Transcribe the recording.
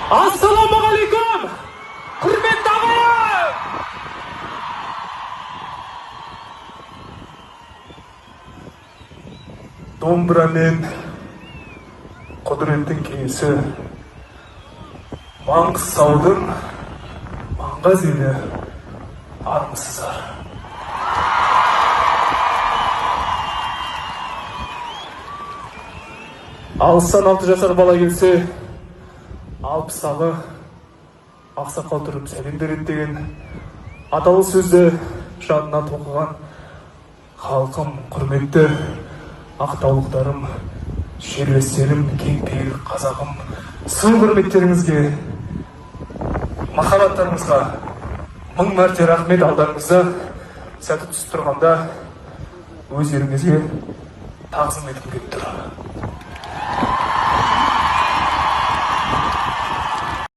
Ассалаумағалейкум! Құрметті ағайын! Домбыра мен құдіреттің киесі, Маңғыстаудың маңғаз елі армысыздар. Алыстан 6 жасар бала келсе, 60-тағы ақсақал тұрып сәлем береді деген аталы сөзді жадына тоқыған халқым, құрметті ақтаулықтарым, жерлестерім, кеңпейіл қазағым, сын құрметтеріңізге, махаббаттарыңызға мың мәрте рахмет. Алдарыңызда сәті түсіп тұрғанда өздеріңізге тағзым етіп келіп тұр.